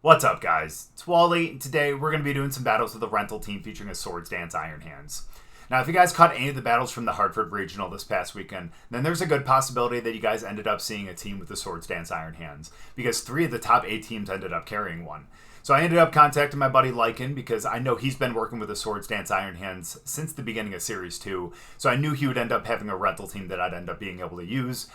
What's up, guys? It's Wally, and today we're going to be doing some battles with a rental team featuring a Swords Dance Iron Hands. Now, if you guys caught any of the battles from the Hartford Regional this past weekend, then there's a good possibility that you guys ended up seeing a team with the Swords Dance Iron Hands, because 3 of the top 8 teams ended up carrying one. So I ended up contacting my buddy Lycan because I know he's been working with the Swords Dance Iron Hands since the beginning of Series 2, so I knew he would end up having a rental team that I'd end up being able to use,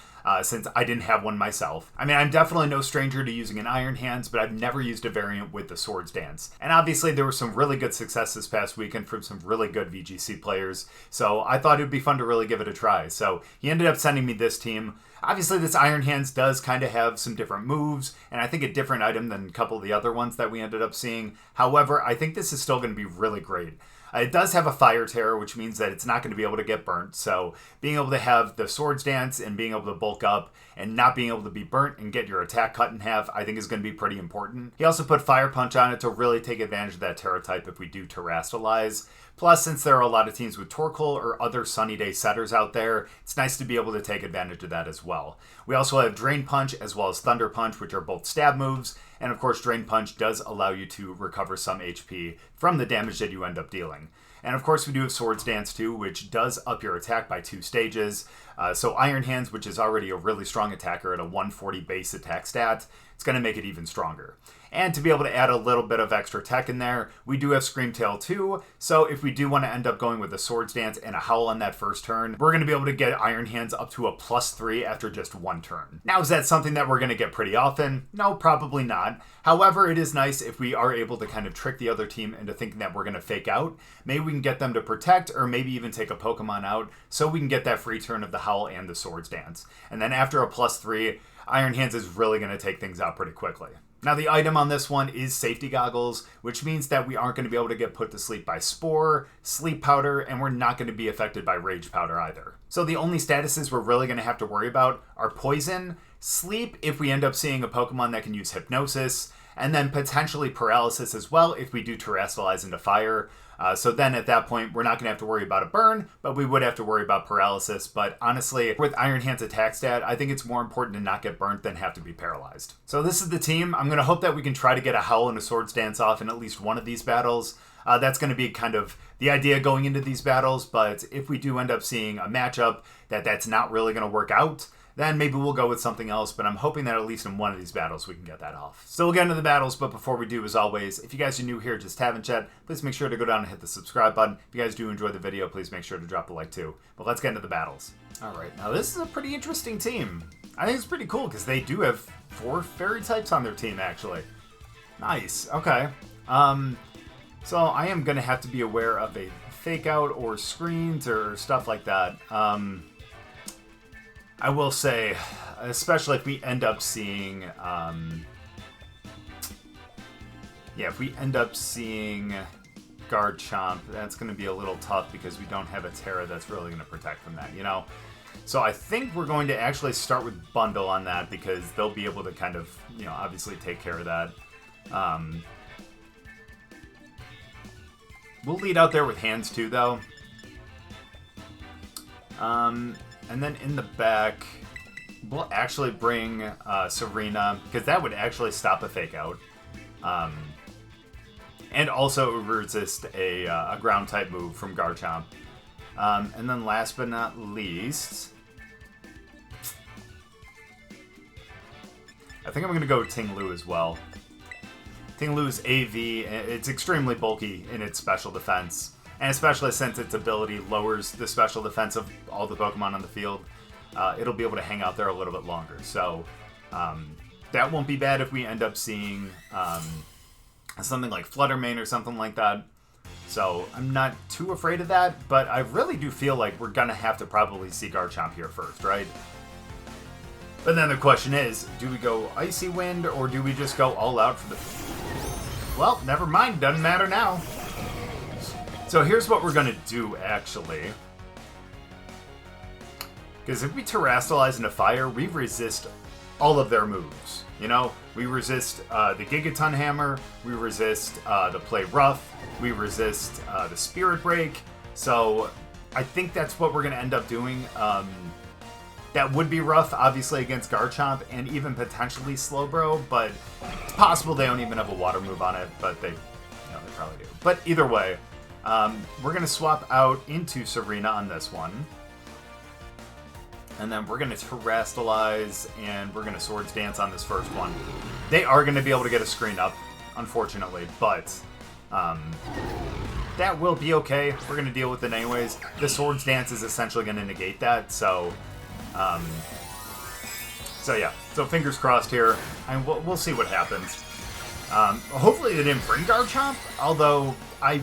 since I didn't have one myself. I mean, I'm definitely no stranger to using an Iron Hands, but I've never used a variant with the Swords Dance. And obviously there was some really good success this past weekend from some really good VGC players, so I thought it would be fun to really give it a try. So he ended up sending me this team. Obviously, this Iron Hands does kind of have some different moves, and I think a different item than a couple of the other ones that we ended up seeing. However, I think this is still going to be really great. It does have a fire terror, which means that it's not going to be able to get burnt, so being able to have the Swords Dance and being able to bulk up and not being able to be burnt and get your attack cut in half, I think is going to be pretty important. He also put Fire Punch on it to really take advantage of that Terra type if we do Terastalize. Plus, since there are a lot of teams with Torkoal or other Sunny Day setters out there, it's nice to be able to take advantage of that as well. We also have Drain Punch as well as Thunder Punch, which are both stab moves, and of course Drain Punch does allow you to recover some HP from the damage that you end up dealing. And of course we do have Swords Dance too, which does up your attack by 2 stages. So Iron Hands, which is already a really strong attacker at a 140 base attack stat, it's going to make it even stronger. And to be able to add a little bit of extra tech in there, we do have Screamtail too, so if we do want to end up going with a Swords Dance and a Howl on that first turn, we're going to be able to get Iron Hands up to a +3 after just 1 turn. Now, is that something that we're going to get pretty often? No, probably not. However, it is nice if we are able to kind of trick the other team into thinking that we're going to fake out. Maybe we can get them to protect, or maybe even take a Pokemon out, so we can get that free turn of the Howl and the Swords Dance. And then after a +3, Iron Hands is really going to take things out pretty quickly. Now, the item on this one is Safety Goggles, which means that we aren't going to be able to get put to sleep by Spore, Sleep Powder, and we're not going to be affected by Rage Powder either. So the only statuses we're really going to have to worry about are Poison, Sleep if we end up seeing a Pokemon that can use Hypnosis, and then potentially Paralysis as well if we do Terastalize into Fire. So then at that point, we're not going to have to worry about a burn, but we would have to worry about paralysis. But honestly, with Iron Hand's attack stat, I think it's more important to not get burnt than have to be paralyzed. So this is the team. I'm going to hope that we can try to get a Howl and a Swords Dance off in at least one of these battles. That's going to be kind of the idea going into these battles. But if we do end up seeing a matchup that's not really going to work out, then maybe we'll go with something else, but I'm hoping that at least in one of these battles we can get that off. So we'll get into the battles, but before we do, as always, if you guys are new here, just haven't chat, please make sure to go down and hit the subscribe button. If you guys do enjoy the video, please make sure to drop a like too. But let's get into the battles. Alright, now this is a pretty interesting team. I think it's pretty cool because they do have 4 fairy types on their team, actually. Nice, okay. So I am going to have to be aware of a fake out or screens or stuff like that. I will say, especially if we end up seeing, if we end up seeing Garchomp, that's going to be a little tough because we don't have a Terra that's really going to protect from that, you know? So I think we're going to actually start with Bundle on that because they'll be able to kind of, you know, obviously take care of that. We'll lead out there with Hands too, though. And then in the back, we'll actually bring Tsareena, because that would actually stop a fake out. And also resist a ground type move from Garchomp. And then last but not least, I think I'm going to go with Ting-Lu as well. Ting-Lu's AV, it's extremely bulky in its special defense. And especially since its ability lowers the special defense of all the Pokemon on the field, it'll be able to hang out there a little bit longer. So that won't be bad if we end up seeing something like Fluttermane or something like that. So I'm not too afraid of that, but I really do feel like we're going to have to probably see Garchomp here first, right? But then the question is, do we go Icy Wind or do we just go all out for the... Well, never mind, doesn't matter now. So here's what we're going to do, actually. Because if we Terastalize into Fire, we resist all of their moves. You know, we resist the Gigaton Hammer, we resist the Play Rough, we resist the Spirit Break. So I think that's what we're going to end up doing. That would be rough, obviously, against Garchomp and even potentially Slowbro, but it's possible they don't even have a water move on it, but they probably do. But either way, we're going to swap out into Tsareena on this one. And then we're going to Terrastalize, and we're going to Swords Dance on this first one. They are going to be able to get a screen up, unfortunately, but that will be okay. We're going to deal with it anyways. The Swords Dance is essentially going to negate that, so yeah. So fingers crossed here, and we'll see what happens. Hopefully they didn't bring Garchomp, although I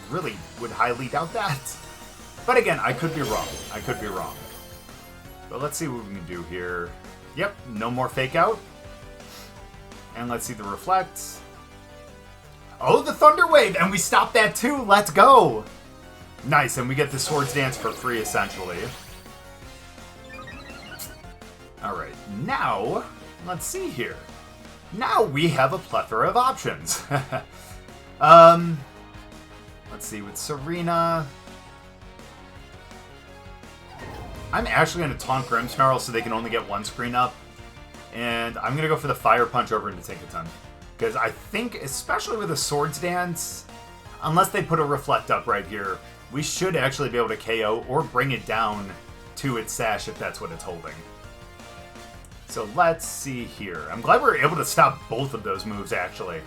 really would highly doubt that. But again, I could be wrong. But let's see what we can do here. Yep, no more Fake Out. And let's see the Reflect. Oh, the Thunder Wave! And we stopped that too! Let's go! Nice, and we get the Swords Dance for free, essentially. Alright, now, let's see here. Now we have a plethora of options. Let's see, with Tsareena... I'm actually going to taunt Grimmsnarl so they can only get one screen up. And I'm going to go for the Fire Punch over into Tinkaton. Because I think, especially with a Swords Dance, unless they put a Reflect up right here, we should actually be able to KO or bring it down to its Sash if that's what it's holding. So let's see here. I'm glad we were able to stop both of those moves, actually.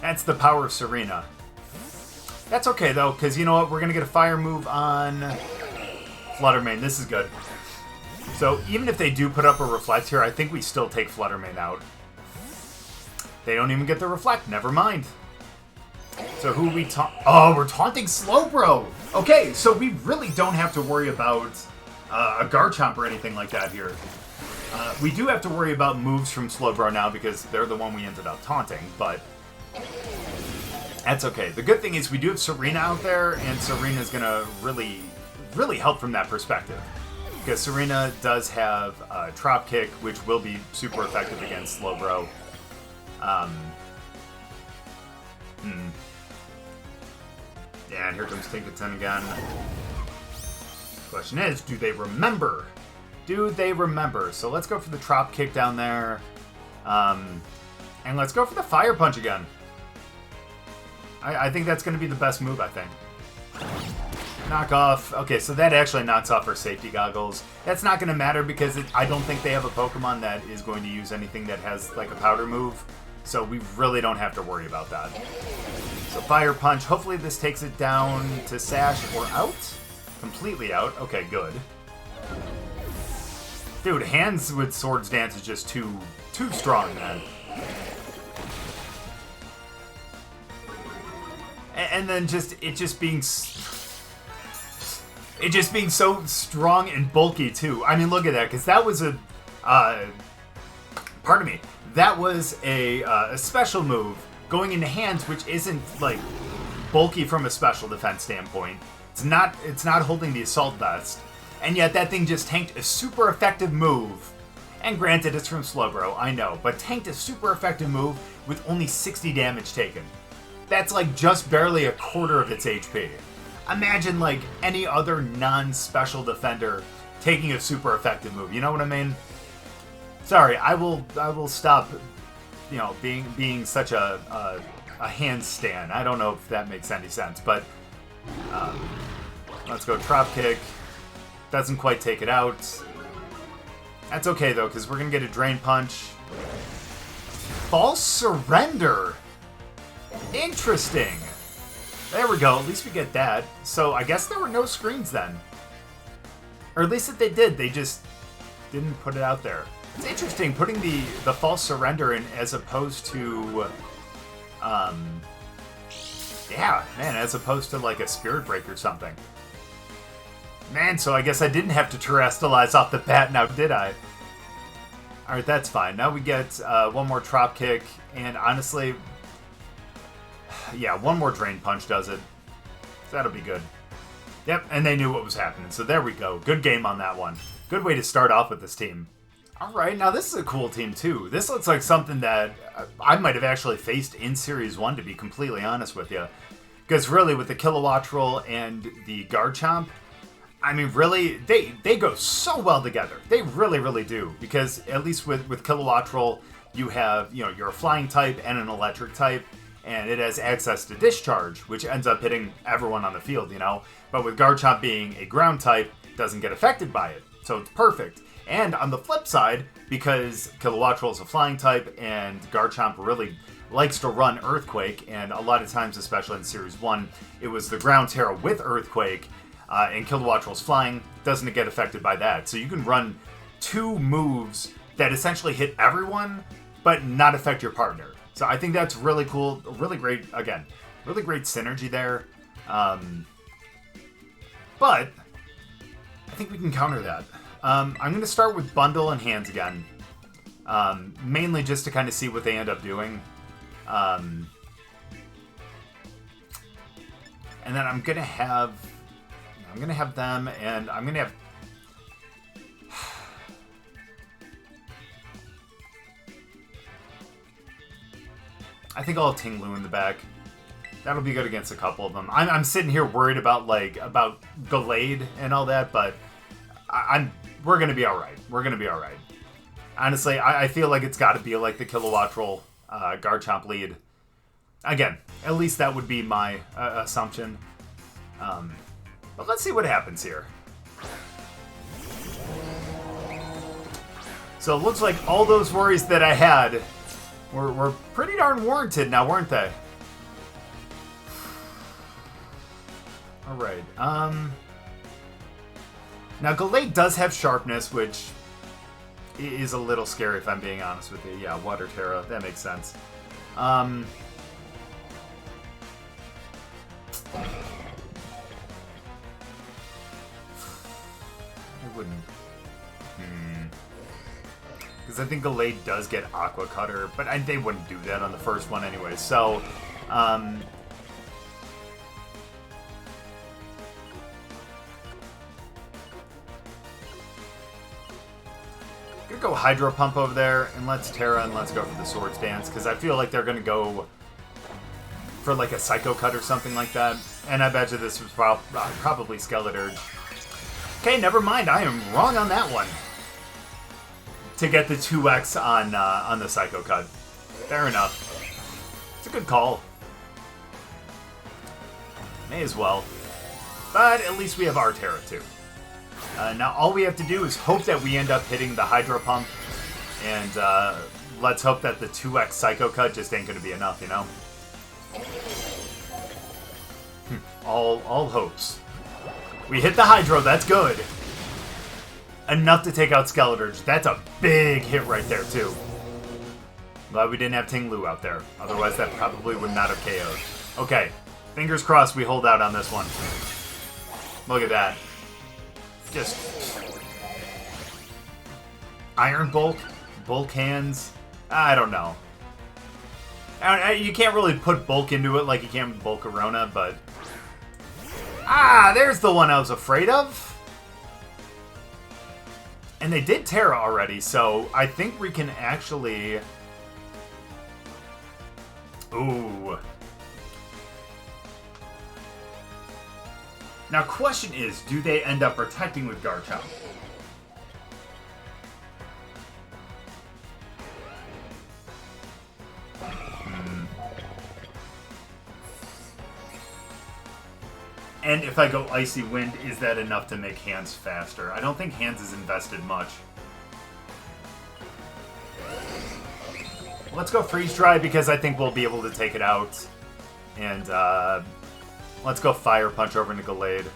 That's the power of Tsareena. That's okay, though, because you know what? We're going to get a Fire move on... Fluttermane, this is good. So even if they do put up a Reflect here, I think we still take Fluttermane out. They don't even get the Reflect, never mind. So who we oh, we're taunting Slowbro! Okay, so we really don't have to worry about a Garchomp or anything like that here. We do have to worry about moves from Slowbro now because they're the one we ended up taunting, but that's okay. The good thing is we do have Tsareena out there, and Tsareena's gonna really help from that perspective. Because Tsareena does have Trop Kick, which will be super effective against Slowbro. Yeah, and here comes Tinkaton again. Question is, do they remember? Do they remember? So let's go for the Trop Kick down there. And let's go for the Fire Punch again. I think that's going to be the best move, I think. Knock off. Okay, so that actually knocks off our safety goggles. That's not going to matter because I don't think they have a Pokemon that is going to use anything that has like a powder move. So we really don't have to worry about that. So Fire Punch. Hopefully this takes it down to Sash or out. Completely out. Okay, good. Dude, hands with Swords Dance is just too strong, man. And then it just being so strong and bulky too. I mean, look at that, because that was a pardon me, that was a special move going into hands, which isn't like bulky from a special defense standpoint. It's not holding the Assault Vest, and yet that thing just tanked a super effective move. And granted, it's from Slowbro, I know, but tanked a super effective move with only 60 damage taken. That's like just barely a quarter of its HP. Imagine like any other non-special defender taking a super effective move. You know what I mean? Sorry, I will stop, you know, being such a handstand. I don't know if that makes any sense, but let's go Trop Kick. Doesn't quite take it out. That's okay though, because we're gonna get a Drain Punch. False Surrender. Interesting. There we go. At least we get that. So I guess there were no screens then. Or at least if they did, they just didn't put it out there. It's interesting putting the false surrender in as opposed to yeah, man, as opposed to like a Spirit Break or something. Man, so I guess I didn't have to Terrastalize off the bat now, did I? Alright, that's fine. Now we get one more Trop Kick, and honestly, yeah, one more Drain Punch does it. So that'll be good. Yep, and they knew what was happening, so there we go. Good game on that one. Good way to start off with this team. Alright, now this is a cool team too. This looks like something that I might have actually faced in Series 1, to be completely honest with you. Because really, with the Kilowattrel and the Garchomp, I mean, really, they go so well together. They really, really do. Because at least with Kilowattrel, you have, you know, you're a flying type and an electric type, and it has access to discharge, which ends up hitting everyone on the field, you know. But with Garchomp being a ground type, doesn't get affected by it. So it's perfect. And on the flip side, because Kilowattrel is a flying type and Garchomp really likes to run Earthquake, and a lot of times, especially in Series 1, it was the ground Terra with Earthquake, and Kilowattrel's flying, doesn't get affected by that. So you can run two moves that essentially hit everyone, but not affect your partner. So I think that's really cool, really great, again, really great synergy there. But I think we can counter that. I'm going to start with Bundle and Hands again, mainly just to kind of see what they end up doing. And then I'm going to have them, and I'm going to have... I think I'll have Ting-Lu in the back. That'll be good against a couple of them. I'm sitting here worried about Gallade and all that, but we're gonna be all right. We're gonna be all right. Honestly, I feel like it's got to be like the Kilowattrel Garchomp lead. Again, at least that would be my assumption. But let's see what happens here. So it looks like all those worries that I had were pretty darn warranted now, weren't they? Alright, now Gallade does have sharpness, which is a little scary if I'm being honest with you. Yeah, Water Terra, that makes sense. I wouldn't... Because I think Gallade does get Aqua Cutter, but they wouldn't do that on the first one anyway, so... Gonna go Hydro Pump over there, and let's Terra, and let's go for the Swords Dance, because I feel like they're gonna go for like a Psycho Cut or something like that, and I bet you this was probably Skeleturge. Okay, never mind, I am wrong on that one. To get the 2x on the Psycho Cut. Fair enough. It's a good call. May as well. But at least we have our Terra too. Now all we have to do is hope that we end up hitting the Hydro Pump, and let's hope that the 2x Psycho Cut just ain't gonna be enough, you know? All hopes. We hit the Hydro, that's good. Enough to take out Skeleturge. That's a big hit right there too. Glad we didn't have Ting-Lu out there. Otherwise that probably would not have KO'd. Okay, fingers crossed we hold out on this one. Look at that. Just Iron Bulk, Bulk Hands. I don't know. You can't really put Bulk into it like you can with Bulkarona, but there's the one I was afraid of. And they did Terra already, so I think we can actually... Ooh. Now, question is, do they end up protecting with Garchomp? And if I go Icy Wind, is that enough to make Hands faster? I don't think Hands is invested much. Let's go Freeze Dry because I think we'll be able to take it out. And let's go Fire Punch over into Gallade.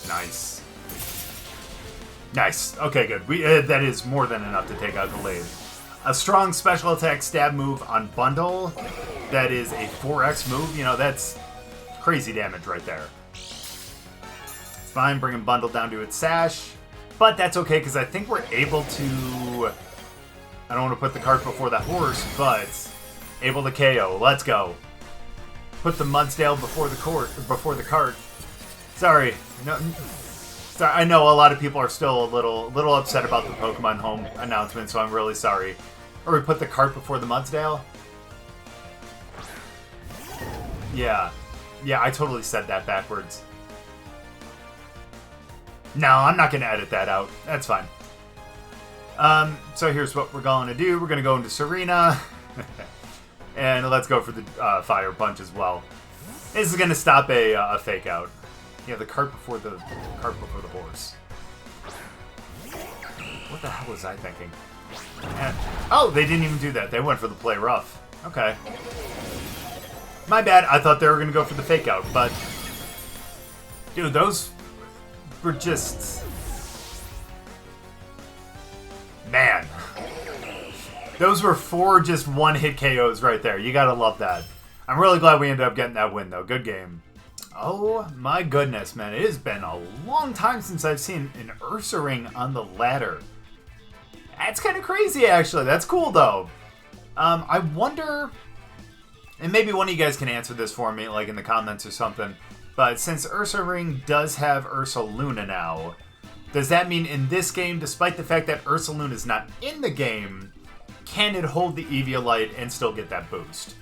Nice. Nice. Okay, good. That is more than enough to take out Gallade. A strong special attack stab move on Bundle. That is a 4x move. You know, that's crazy damage right there. It's fine bringing Bundle down to its Sash. But that's okay, because I think we're able to... I don't want to put the cart before the horse, but able to KO. Let's go. Put the Mudsdale before the cart. Sorry. No, sorry. I know a lot of people are still a little upset about the Pokemon Home announcement, so I'm really sorry. Or we put the cart before the Mudsdale? Yeah. Yeah, I totally said that backwards. No, I'm not going to edit that out. That's fine. So here's what we're going to do. We're going to go into Tsareena. And let's go for the Fire Punch as well. This is going to stop a fake out. Yeah, the cart before the horse. What the hell was I thinking? And, oh, they didn't even do that. They went for the play rough. Okay. My bad. I thought they were going to go for the fake out, but... Dude, those were just... Man. Those were 4 just one-hit KOs right there. You gotta love that. I'm really glad we ended up getting that win, though. Good game. Oh, my goodness, man. It has been a long time since I've seen an Ursaring on the ladder. That's kind of crazy, actually. That's cool, though. I wonder... And maybe one of you guys can answer this for me, like in the comments or something. But since Ursaring does have Ursaluna now, does that mean in this game, despite the fact that Ursaluna is not in the game, can it hold the Eviolite and still get that boost?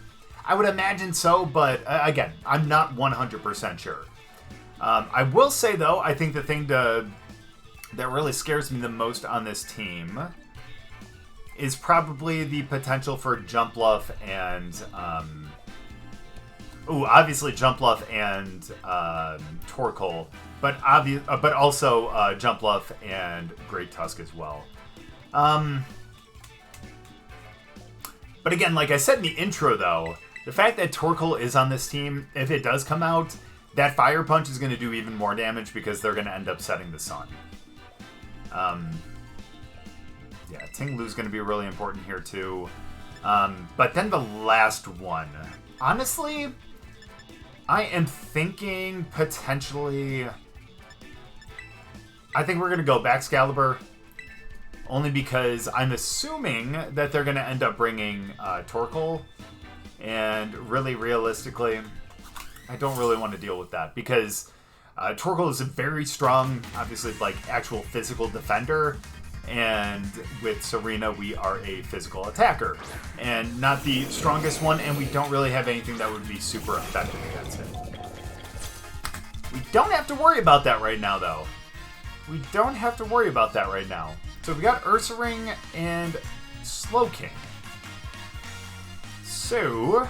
I would imagine so, but again, I'm not 100% sure. I will say, though, I think the thing that really scares me the most on this team is probably the potential for Jumpluff and... obviously Jumpluff and Torkoal, but also Jumpluff and Great Tusk as well. But again, like I said in the intro, though, the fact that Torkoal is on this team, if it does come out, that Fire Punch is going to do even more damage because they're going to end up setting the sun. Yeah, Ting-Lu is going to be really important here, too. But then the last one. Honestly, I am thinking potentially... I think we're going to go Baxcalibur. Only because I'm assuming that they're going to end up bringing Torkoal. And really, realistically, I don't really want to deal with that. Because Torkoal is a very strong, obviously, like, actual physical defender. And with Tsareena, we are a physical attacker. And not the strongest one, and we don't really have anything that would be super effective against it. We don't have to worry about that right now, though. We don't have to worry about that right now. So we got Ursaring and Slowking. So...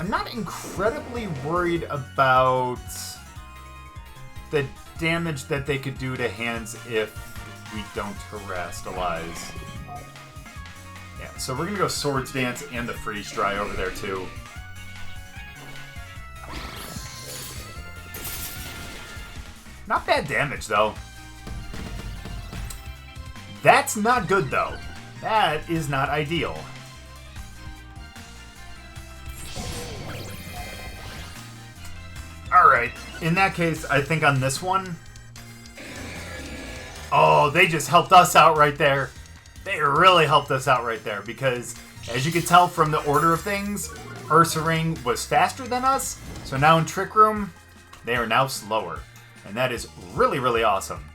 I'm not incredibly worried about the damage that they could do to hands if we don't Terastallize. Yeah, so we're going to go Swords Dance and the Freeze Dry over there too. Not bad damage though. That's not good though. That is not ideal. Alright, in that case, I think on this one... Oh, they just helped us out right there. They really helped us out right there, because, as you can tell from the order of things, Ursaring was faster than us, so now in Trick Room, they are now slower. And that is really, really awesome.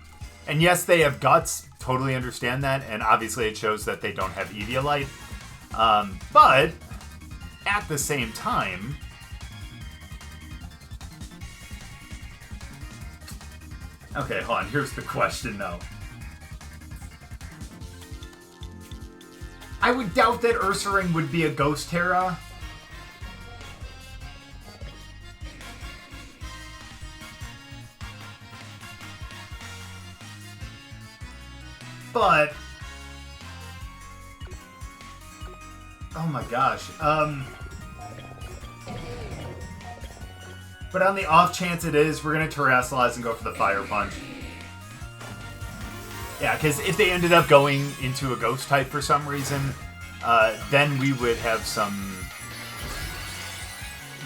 And yes, they have Guts, totally understand that, and obviously it shows that they don't have Eviolite. But, at the same time... Okay, hold on. Here's the question, though. I would doubt that Ursaring would be a Ghost Terra. But... Oh my gosh. But on the off chance it is, we're going to Terastallize and go for the Fire Punch. Yeah, because if they ended up going into a Ghost type for some reason, then we would have some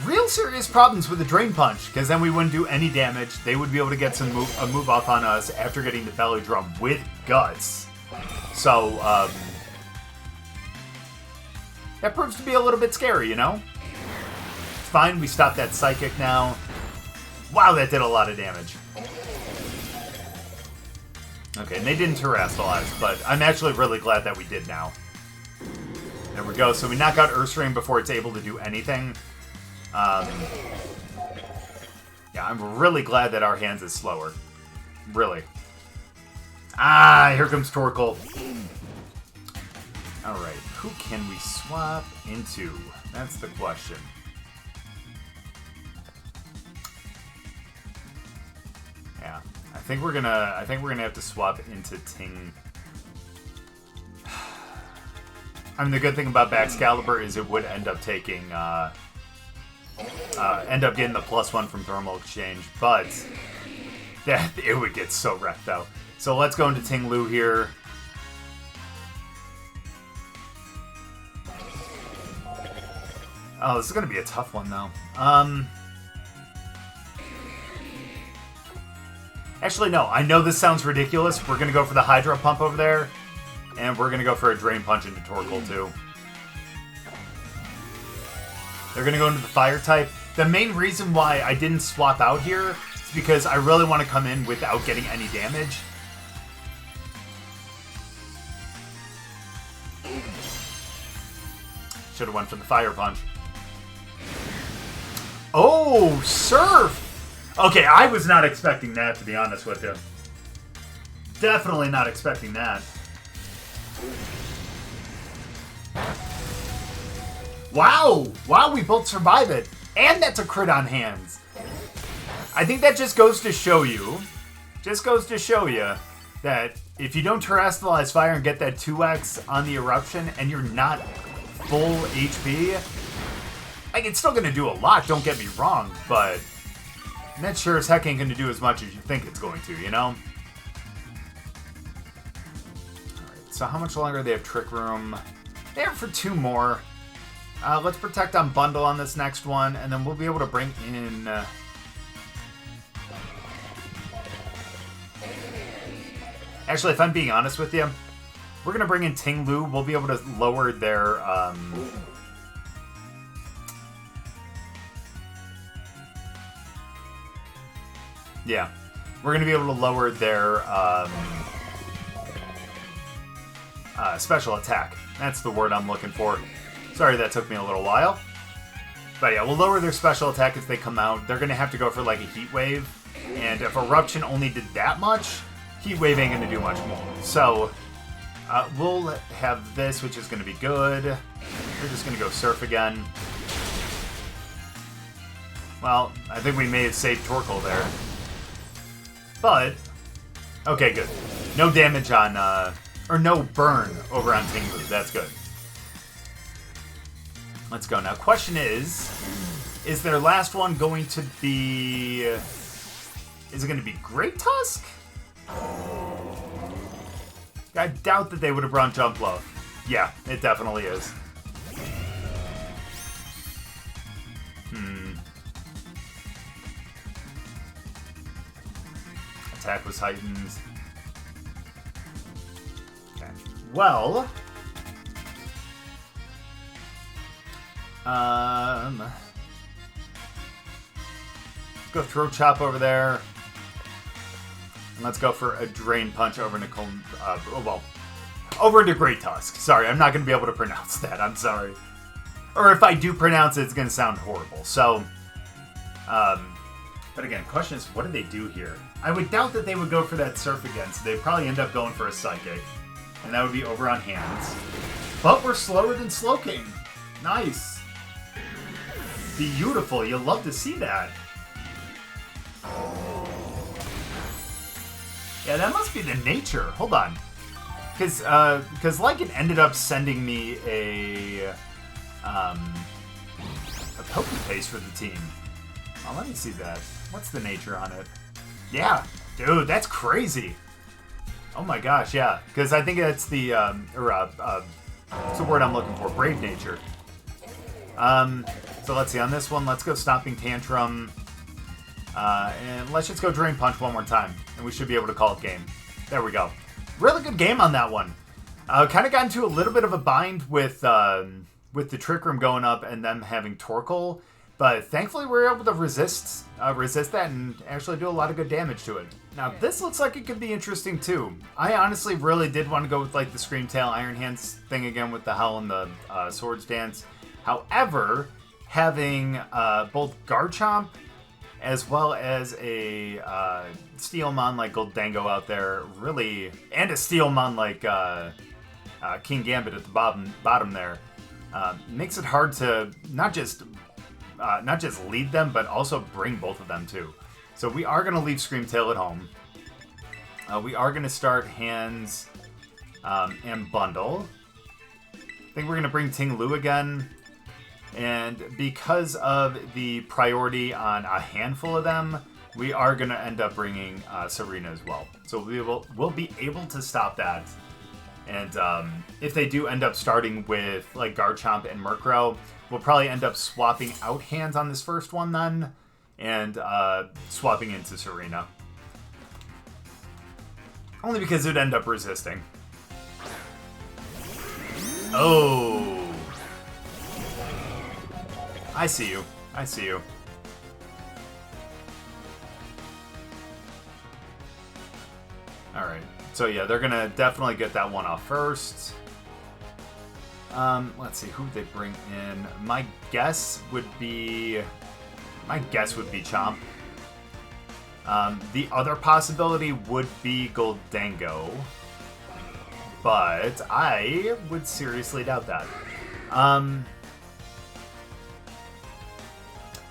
real serious problems with the Drain Punch, because then we wouldn't do any damage. They would be able to get some a move off on us after getting the Belly Drum with Guts. So, that proves to be a little bit scary, you know? Fine, we stopped that Psychic now. Wow, that did a lot of damage. Okay, and they didn't Terastallize, but I'm actually really glad that we did now. There we go. So we knock out Ursaring before it's able to do anything. Yeah, I'm really glad that our hands is slower. Really. Ah, here comes Torkoal. Alright, who can we swap into? That's the question. Yeah, I think we're gonna have to swap into Ting. I mean, the good thing about Baxcalibur is it would end up taking, end up getting the +1 from Thermal Exchange, but that it would get so wrecked though. So let's go into Ting-Lu here. Oh, this is gonna be a tough one though. Actually, no. I know this sounds ridiculous. We're gonna go for the Hydro Pump over there, and we're gonna go for a Drain Punch into Torkoal too. They're gonna go into the Fire type. The main reason why I didn't swap out here is because I really want to come in without getting any damage. Should have went for the Fire Punch. Oh, Surf! Okay, I was not expecting that, to be honest with you. Definitely not expecting that. Wow! Wow, we both survive it. And that's a crit on hands. I think that just goes to show you, that if you don't Terrestrialize Fire and get that 2x on the Eruption and you're not full HP, like, it's still going to do a lot, don't get me wrong, but that sure as heck ain't going to do as much as you think it's going to, you know? Alright, so how much longer do they have Trick Room? They have for 2 more. Let's Protect on Bundle on this next one, and then we'll be able to bring in... Actually, if I'm being honest with you, we're going to bring in Ting-Lu. We'll be able to lower their... Yeah, we're going to be able to lower their special attack. That's the word I'm looking for. Sorry that took me a little while. But yeah, we'll lower their special attack as they come out. They're going to have to go for like a Heat Wave. And if Eruption only did that much, Heat Wave ain't going to do much more. So we'll have this, which is going to be good. We're just going to go Surf again. Well, I think we may have saved Torkoal there. But, okay, good. No damage on, or no burn over on Ting-Lu. That's good. Let's go. Now, question is their last one going to be... Is it going to be Great Tusk? I doubt that they would have brought Jump Blow. Yeah, it definitely is. Attack was heightened. Okay. Well... go Throat Chop over there. And let's go for a Drain Punch over into over into Great Tusk. Sorry, I'm not going to be able to pronounce that. I'm sorry. Or if I do pronounce it, it's going to sound horrible. So, but again, question is, what do they do here? I would doubt that they would go for that Surf again, so they'd probably end up going for a Psychic. And that would be over on hands. But we're slower than Slowking. Nice. Beautiful. You'll love to see that. Yeah, that must be the nature. Hold on. Because Lycan ended up sending me a Pokepaste for the team. Oh, let me see that. What's the nature on it? Yeah, dude, that's crazy. Oh my gosh, yeah. Because I think that's the, what's the word I'm looking for? Brave Nature. So let's see, on this one, let's go Stomping Tantrum. And let's just go Drain Punch one more time. And we should be able to call it game. There we go. Really good game on that one. Kind of got into a little bit of a bind with the Trick Room going up and them having Torkoal. But thankfully, we were able to resist that and actually do a lot of good damage to it. Now, this looks like it could be interesting too. I honestly really did want to go with like the Screamtail Iron Hands thing again with the Howl and the Swords Dance. However, having both Garchomp as well as a Steelmon like Goldango out there, really, and a Steelmon like King Gambit at the bottom there, makes it hard to not just lead them, but also bring both of them too. So we are going to leave Screamtail at home. We are going to start Hands and Bundle. I think we're going to bring Ting-Lu again. And because of the priority on a handful of them, we are going to end up bringing Tsareena as well. So we'll be able to stop that. And if they do end up starting with like Garchomp and Murkrow, we'll probably end up swapping out Hands on this first one then, and swapping into Tsareena. Only because it would end up resisting. Oh. I see you. I see you. Alright. So yeah, they're going to definitely get that one off first. Let's see, who they bring in. My guess would be Chomp. The other possibility would be Goldango, but I would seriously doubt that.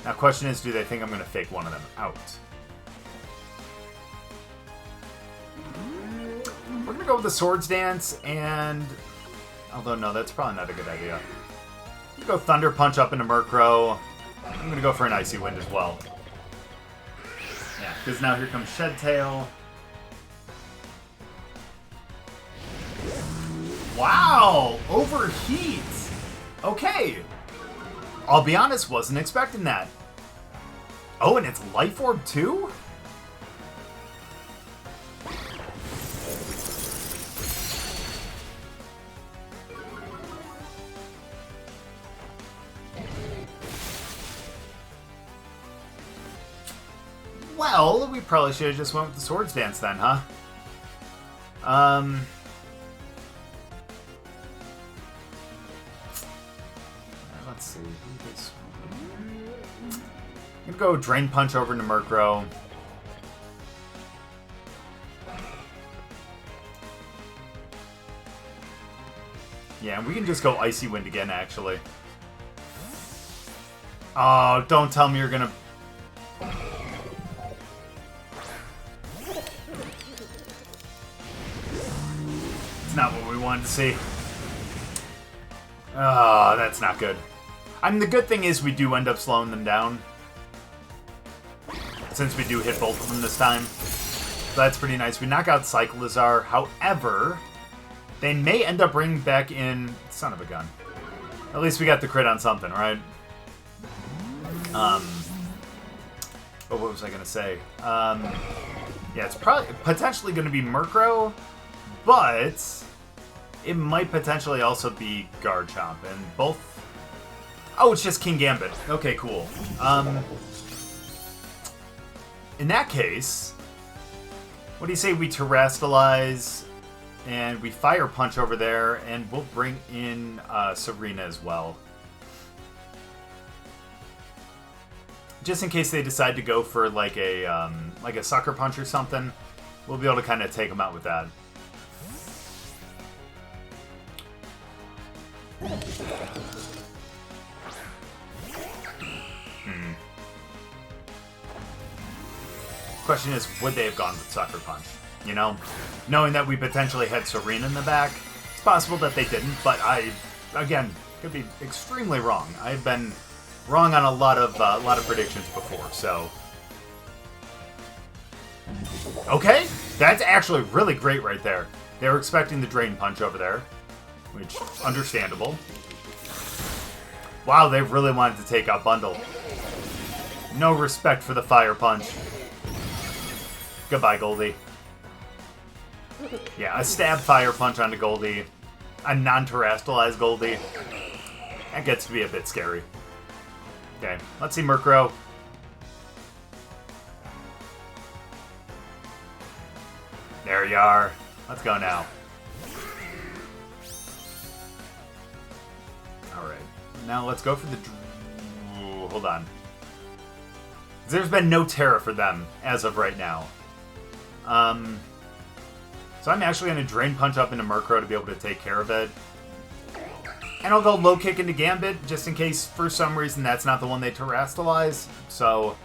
Now, question is, do they think I'm going to fake one of them out? We're going to go with the Swords Dance, and although no, that's probably not a good idea. Go Thunder Punch up into Murkrow. I'm going to go for an Icy Wind as well. Yeah, because now here comes Shed Tail. Wow! Overheat! Okay. I'll be honest, wasn't expecting that. Oh, and it's Life Orb too? Well, we probably should have just went with the Swords Dance then, huh? Let's see. I'm gonna go Drain Punch over to Murkrow. Yeah, and we can just go Icy Wind again, actually. Oh, don't tell me you're gonna... It's not what we wanted to see. Oh, that's not good. I mean, the good thing is we do end up slowing them down, since we do hit both of them this time. So that's pretty nice. We knock out Cyclizar. However, they may end up bringing back in... Son of a gun. At least we got the crit on something, right? But what was I going to say? Yeah, it's probably potentially going to be Murkrow, but it might potentially also be Garchomp, and both... Oh, it's just King Gambit. Okay, cool. In that case, what do you say we Terrastalize and we Fire Punch over there, and we'll bring in Tsareena as well. Just in case they decide to go for like a Sucker Punch or something, we'll be able to kind of take them out with that. Question is, would they have gone with Sucker Punch? You know? Knowing that we potentially had Tsareena in the back, it's possible that they didn't, but I, again, could be extremely wrong. I've been wrong on a lot of predictions before, so... Okay, that's actually really great right there. They were expecting the Drain Punch over there, which, understandable. Wow, they really wanted to take out Bundle. No respect for the Fire Punch. Goodbye, Goldie. Yeah, a Stab Fire Punch onto Goldie. A non-Terrastalized Goldie. That gets to be a bit scary. Okay, let's see Murkrow. There you are. Let's go now. Alright. Now let's go for the... Ooh, hold on. There's been no Terra for them as of right now. So I'm actually going to Drain Punch up into Murkrow to be able to take care of it. And I'll go Low Kick into Gambit, just in case for some reason that's not the one they Terrastalize. So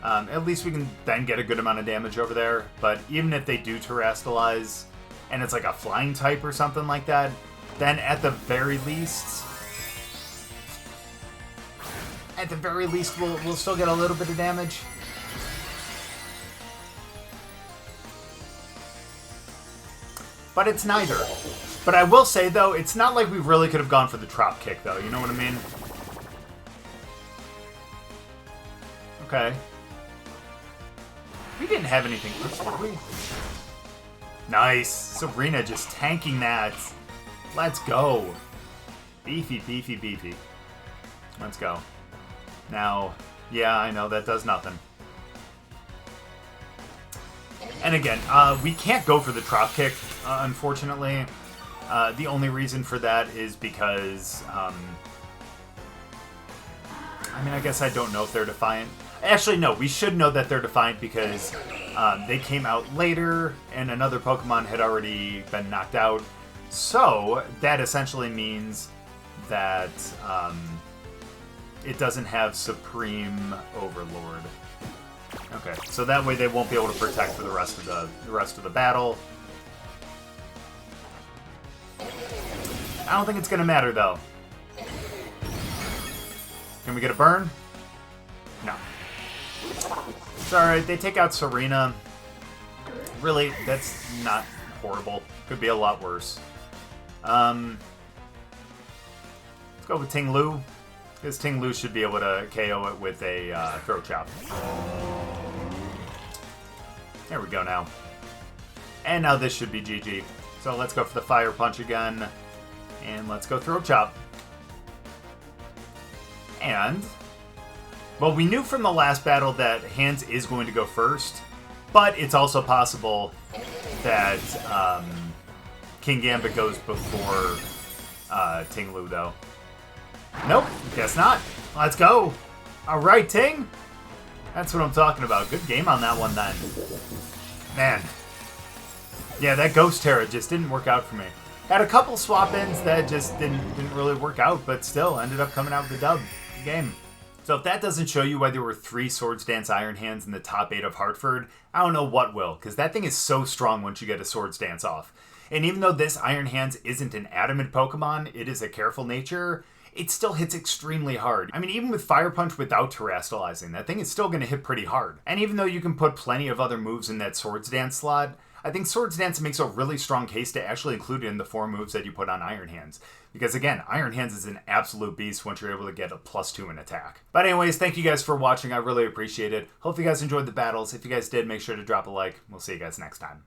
at least we can then get a good amount of damage over there. But even if they do Terrastalize, and it's like a Flying type or something like that, then at the very least... we'll still get a little bit of damage. But it's neither. But I will say, though, it's not like we really could have gone for the Trop Kick, though. You know what I mean? Okay. We didn't have anything first, did we? Nice. Tsareena just tanking that. Let's go. Beefy, beefy, beefy. Let's go. Now, yeah, I know that does nothing. And again, we can't go for the Trop Kick, unfortunately. The only reason for that is because, I mean, I guess I don't know if they're Defiant. Actually, no, we should know that they're Defiant because they came out later and another Pokemon had already been knocked out. So, that essentially means that it doesn't have Supreme Overlord. Okay, so that way they won't be able to protect for the rest of the battle. I don't think it's gonna matter though. Can we get a burn? No. It's alright, they take out Tsareena. Really, that's not horrible. Could be a lot worse. Let's go with Ting-Lu. Because Ting-Lu should be able to KO it with a Throat Chop. There we go now. And now this should be GG. So let's go for the Fire Punch again. And let's go Throat Chop. And... well, we knew from the last battle that Hands is going to go first. But it's also possible that King Gambit goes before Ting-Lu, though. Nope, guess not. Let's go. All right, Ting. That's what I'm talking about. Good game on that one, then. Man. Yeah, that Ghost Terra just didn't work out for me. Had a couple swap-ins that just didn't really work out, but still ended up coming out with a dub. Good game. So if that doesn't show you why there were 3 Swords Dance Iron Hands in the top 8 of Hartford, I don't know what will, because that thing is so strong once you get a Swords Dance off. And even though this Iron Hands isn't an adamant Pokemon, it is a careful nature, it still hits extremely hard. I mean, even with Fire Punch without Terrastalizing, that thing is still going to hit pretty hard. And even though you can put plenty of other moves in that Swords Dance slot, I think Swords Dance makes a really strong case to actually include it in the 4 moves that you put on Iron Hands. Because again, Iron Hands is an absolute beast once you're able to get a +2 in attack. But anyways, thank you guys for watching. I really appreciate it. Hope you guys enjoyed the battles. If you guys did, make sure to drop a like. We'll see you guys next time.